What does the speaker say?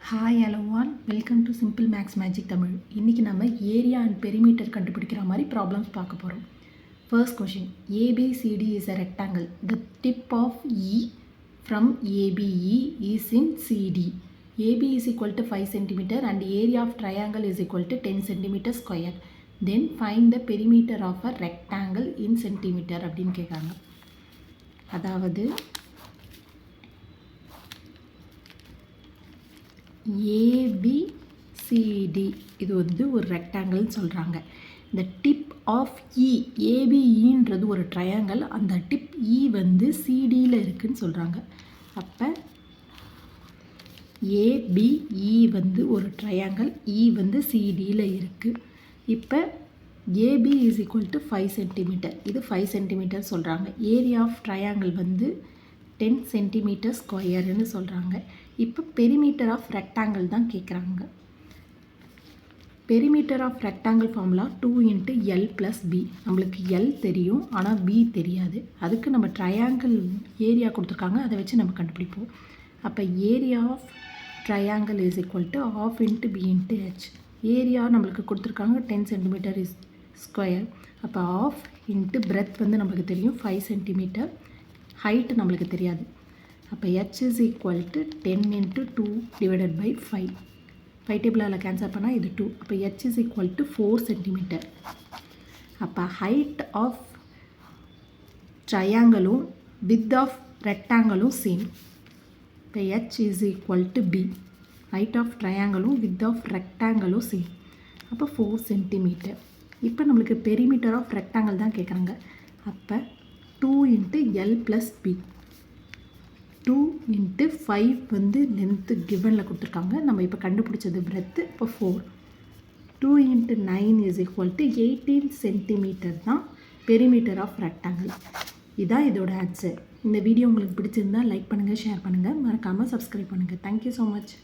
Hi hello all, welcome to simple maths magic Tamil. இன்றைக்கி நம்ம area and perimeter கண்டுபிடிக்கிற மாதிரி ப்ராப்ளம்ஸ் பார்க்க போகிறோம். First question, ABCD is a rectangle. The dip of E from ABE is in CD. AB is equal to 5 cm and area of triangle is equal to 10 cm square. Then find the perimeter of a rectangle in centimeter அப்படின்னு கேட்குறாங்க. அதாவது ABCD இது ஒரு ரெக்டாங்கிள்னு சொல்கிறாங்க. இந்த tip of இ, ஏபிஇன்றது ஒரு triangle, அந்த tip இ சிடியில் இருக்குதுன்னு சொல்கிறாங்க. அப்போ ஏபிஇ ஒரு ட்ரையாங்கிள், இ சிடியில் இருக்குது. இப்போ AB is equal to 5 cm, இது 5 cm சொல்கிறாங்க. ஏரியா ஆஃப் ட்ரையாங்கிள் 10 cm ஸ்கொயர்னு சொல்கிறாங்க. இப்போ பெரிமீட்டர் ஆஃப் ரெக்டாங்கிள் தான் கேட்குறாங்க. Perimeter of rectangle formula 2 × L + B. நம்மளுக்கு L தெரியும், ஆனால் B தெரியாது. அதுக்கு நம்ம ட்ரையாங்கிள் ஏரியா கொடுத்துருக்காங்க, அதை வச்சு நம்ம கண்டுபிடிப்போம். அப்போ area of triangle is equal to 1/2 × B × H. Area நம்மளுக்கு கொடுத்துருக்காங்க 10 cm ஸ்கொயர். அப்போ 1/2 × பிரெத் நம்மளுக்கு தெரியும் 5 cm, ஹைட் நம்மளுக்கு தெரியாது. அப்போ H is equal to 10 × 2 divided by 5. 5 டேபிளால் cancel பண்ணால் இது 2. அப்போ H is equal to 4 cm. அப்போ ஹைட் ஆஃப் ட்ரையாங்கிளும் வித் ஆஃப் ரெக்டாங்கிளும் சேம். இப்போ H is equal to B. Height of ட்ரையாங்கிளும் வித் ஆஃப் ரெக்டாங்கிளும் சேம். அப்போ 4 cm. இப்போ நம்மளுக்கு பெரிமீட்டர் ஆஃப் ரெக்டாங்கிள் தான் கேட்குறாங்க. அப்போ 2 × L + B. 2 × 5 லென்த்து கிவனில் கொடுத்துருக்காங்க. நம்ம இப்போ கண்டுபிடிச்சது பிரெத்து. இப்போ 4. 2 × 9 இஸ் ஈக்குவல் டு 18 cm தான் பெரிமீட்டர் ஆஃப் ரெக்டாங்கிள். இதுதான் இதோட ஆன்சர். இந்த வீடியோ உங்களுக்கு பிடிச்சிருந்தால் லைக் பண்ணுங்கள், ஷேர் பண்ணுங்கள், மறக்காமல் சப்ஸ்கிரைப் பண்ணுங்கள். Thank you so much.